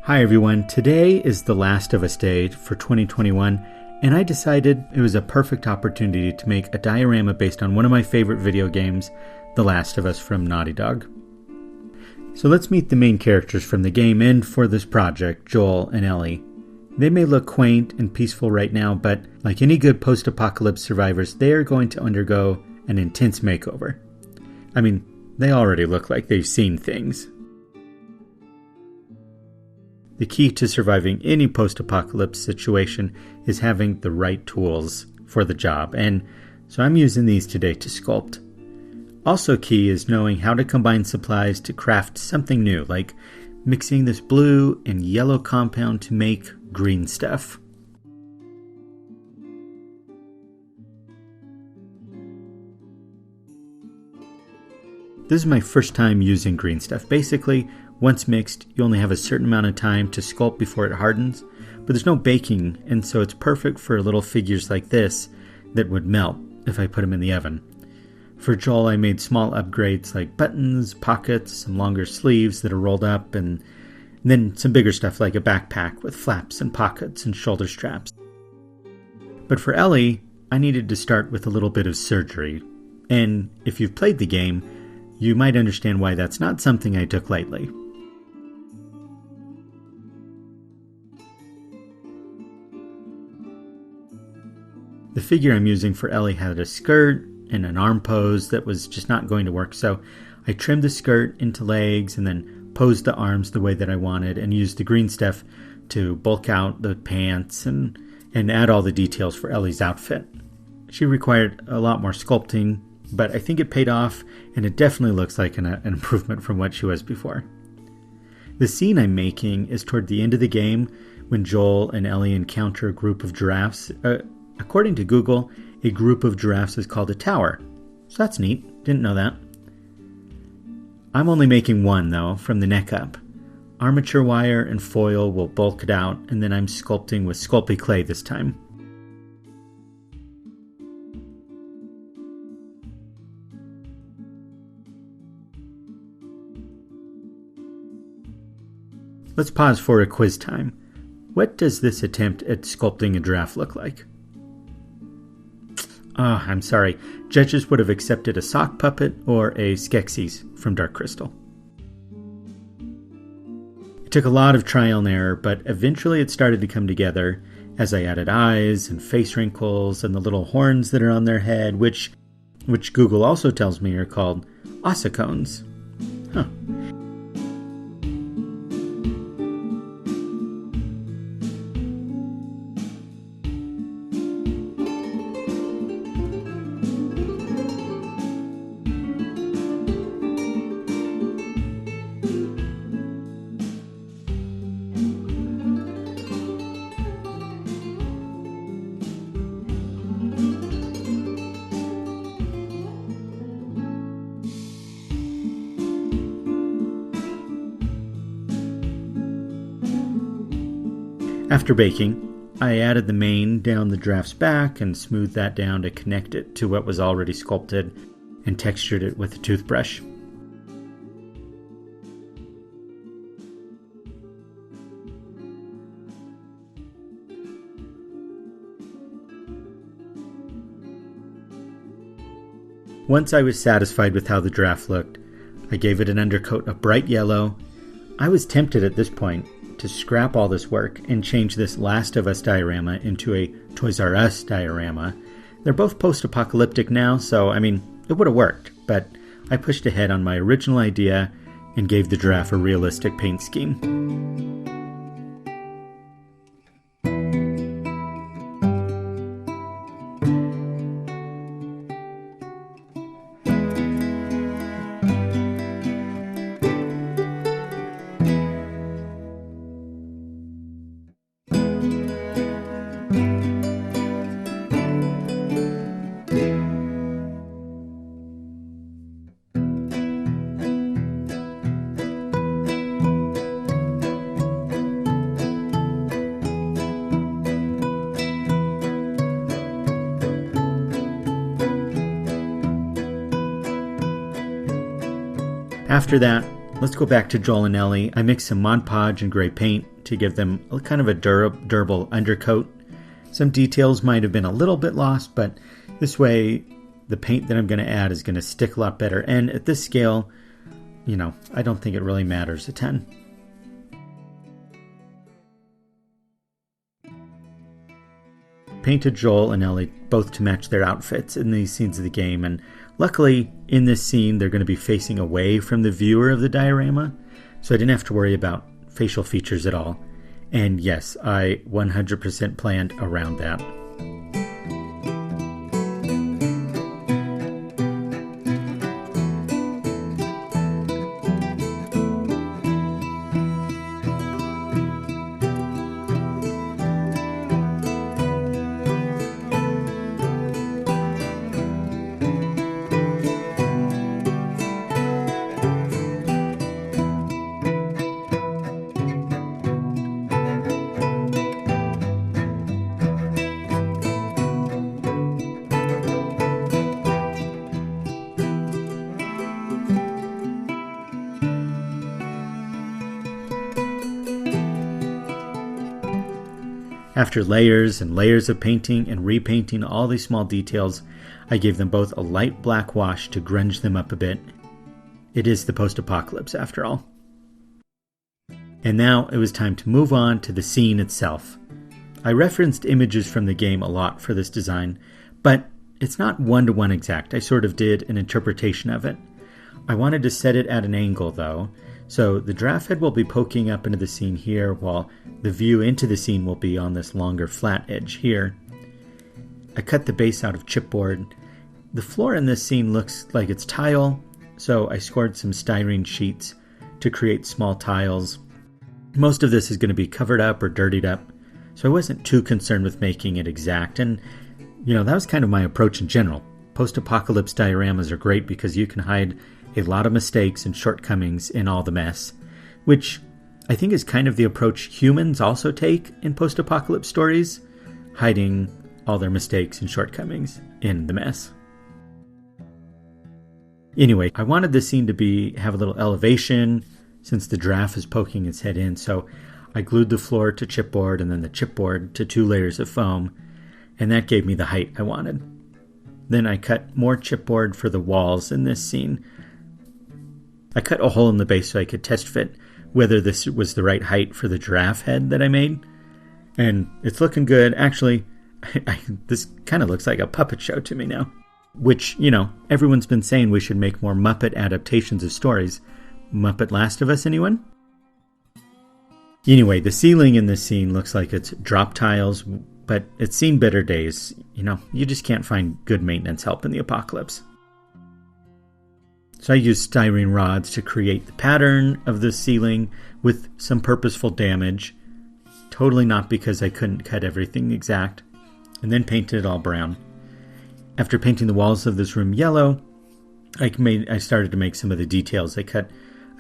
Hi everyone, today is the Last of Us Day for 2021, and I decided it was a perfect opportunity to make a diorama based on one of my favorite video games, The Last of Us from Naughty Dog. So let's meet the main characters from the game and for this project, Joel and Ellie. They may look quaint and peaceful right now, but like any good post-apocalypse survivors, they are going to undergo an intense makeover. I mean, they already look like they've seen things. The key to surviving any post-apocalypse situation is having the right tools for the job, and so I'm using these today to sculpt. Also key is knowing how to combine supplies to craft something new, like mixing this blue and yellow compound to make green stuff. This is my first time using green stuff. Basically, once mixed, you only have a certain amount of time to sculpt before it hardens, but there's no baking, and so it's perfect for little figures like this that would melt if I put them in the oven. For Joel, I made small upgrades like buttons, pockets, some longer sleeves that are rolled up, and then some bigger stuff like a backpack with flaps and pockets and shoulder straps. But for Ellie, I needed to start with a little bit of surgery, and if you've played the game, you might understand why that's not something I took lightly. The figure I'm using for Ellie had a skirt and an arm pose that was just not going to work, so I trimmed the skirt into legs and then posed the arms the way that I wanted and used the green stuff to bulk out the pants and add all the details for Ellie's outfit. She required a lot more sculpting, but I think it paid off, and it definitely looks like an improvement from what she was before. The scene I'm making is toward the end of the game when Joel and Ellie encounter a group of giraffes. According to Google, a group of giraffes is called a tower. So that's neat. Didn't know that. I'm only making one, though, from the neck up. Armature wire and foil will bulk it out, and then I'm sculpting with Sculpty clay this time. Let's pause for a quiz time. What does this attempt at sculpting a giraffe look like? I'm sorry. Judges would have accepted a sock puppet or a Skeksis from Dark Crystal. It took a lot of trial and error, but eventually it started to come together as I added eyes and face wrinkles and the little horns that are on their head, which Google also tells me are called ossicones. Huh. After baking, I added the mane down the giraffe's back and smoothed that down to connect it to what was already sculpted and textured it with a toothbrush. Once I was satisfied with how the giraffe looked, I gave it an undercoat of bright yellow. I was tempted at this point to scrap all this work and change this Last of Us diorama into a Toys R Us diorama. They're both post-apocalyptic now, so it would have worked, but I pushed ahead on my original idea and gave the giraffe a realistic paint scheme. After that, let's go back to Joel and Ellie. I mixed some Mod Podge and gray paint to give them a kind of a durable undercoat. Some details might have been a little bit lost, but this way the paint that I'm going to add is going to stick a lot better. And at this scale, I don't think it really matters a ton. Painted Joel and Ellie both to match their outfits in these scenes of the game, and luckily in this scene they're going to be facing away from the viewer of the diorama, so I didn't have to worry about facial features at all. And yes, I 100% planned around that. After layers and layers of painting and repainting all these small details, I gave them both a light black wash to grunge them up a bit. It is the post-apocalypse after all. And now it was time to move on to the scene itself. I referenced images from the game a lot for this design, but it's not one-to-one exact. I sort of did an interpretation of it. I wanted to set it at an angle though, so the giraffe head will be poking up into the scene here, while the view into the scene will be on this longer flat edge here. I cut the base out of chipboard. The floor in this scene looks like it's tile, so I scored some styrene sheets to create small tiles. Most of this is going to be covered up or dirtied up, so I wasn't too concerned with making it exact, and that was kind of my approach in general. Post-apocalypse dioramas are great because you can hide a lot of mistakes and shortcomings in all the mess, which I think is kind of the approach humans also take in post-apocalypse stories, hiding all their mistakes and shortcomings in the mess. Anyway, I wanted the scene to have a little elevation since the giraffe is poking its head in, so I glued the floor to chipboard and then the chipboard to 2 layers of foam, and that gave me the height I wanted. Then I cut more chipboard for the walls in this scene. I cut a hole in the base so I could test fit whether this was the right height for the giraffe head that I made. And it's looking good. Actually, this kind of looks like a puppet show to me now. Which, everyone's been saying we should make more Muppet adaptations of stories. Muppet Last of Us, anyone? Anyway, the ceiling in this scene looks like it's drop tiles, but it's seen better days. You just can't find good maintenance help in the apocalypse. So I used styrene rods to create the pattern of the ceiling with some purposeful damage. Totally not because I couldn't cut everything exact. And then painted it all brown. After painting the walls of this room yellow, I started to make some of the details. I cut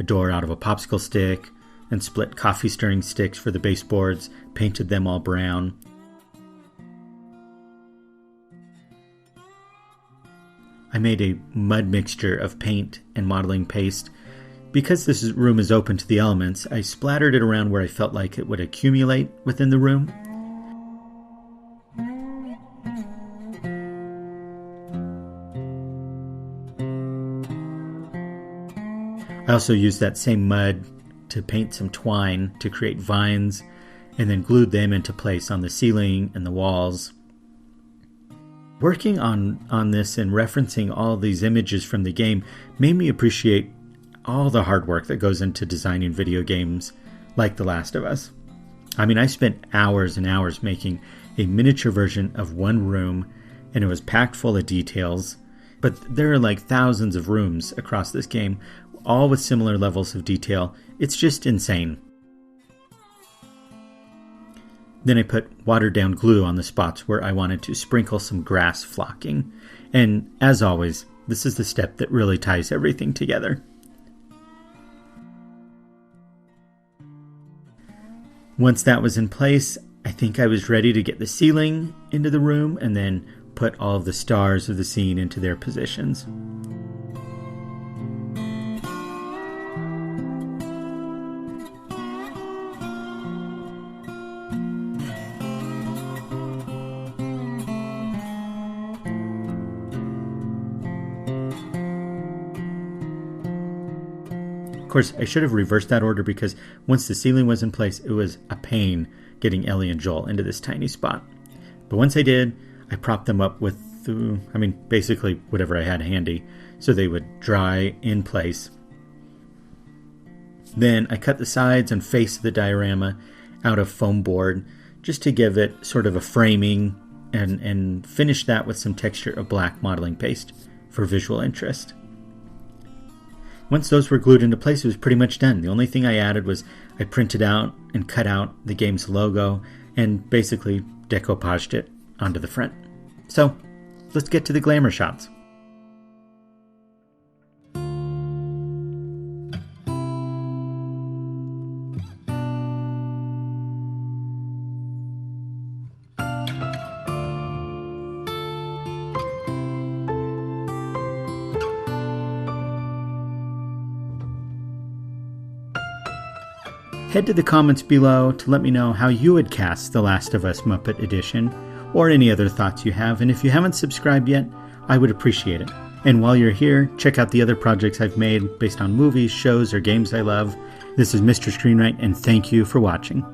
a door out of a popsicle stick and split coffee stirring sticks for the baseboards, painted them all brown. I made a mud mixture of paint and modeling paste. Because this room is open to the elements, I splattered it around where I felt like it would accumulate within the room. I also used that same mud to paint some twine to create vines, and then glued them into place on the ceiling and the walls. Working on this and referencing all these images from the game made me appreciate all the hard work that goes into designing video games like The Last of Us. I spent hours and hours making a miniature version of one room, and it was packed full of details. But there are like thousands of rooms across this game, all with similar levels of detail. It's just insane. Then I put watered down glue on the spots where I wanted to sprinkle some grass flocking. And as always, this is the step that really ties everything together. Once that was in place, I think I was ready to get the ceiling into the room and then put all of the stars of the scene into their positions. Of course, I should have reversed that order because once the ceiling was in place, it was a pain getting Ellie and Joel into this tiny spot. But once I did, I propped them up with, basically whatever I had handy, so they would dry in place. Then I cut the sides and face of the diorama out of foam board just to give it sort of a framing and finish that with some texture of black modeling paste for visual interest. Once those were glued into place, it was pretty much done. The only thing I added was I printed out and cut out the game's logo and basically decoupaged it onto the front. So let's get to the glamour shots. Head to the comments below to let me know how you would cast The Last of Us Muppet Edition, or any other thoughts you have, and if you haven't subscribed yet, I would appreciate it. And while you're here, check out the other projects I've made based on movies, shows, or games I love. This is Mr. Screenwrite, and thank you for watching.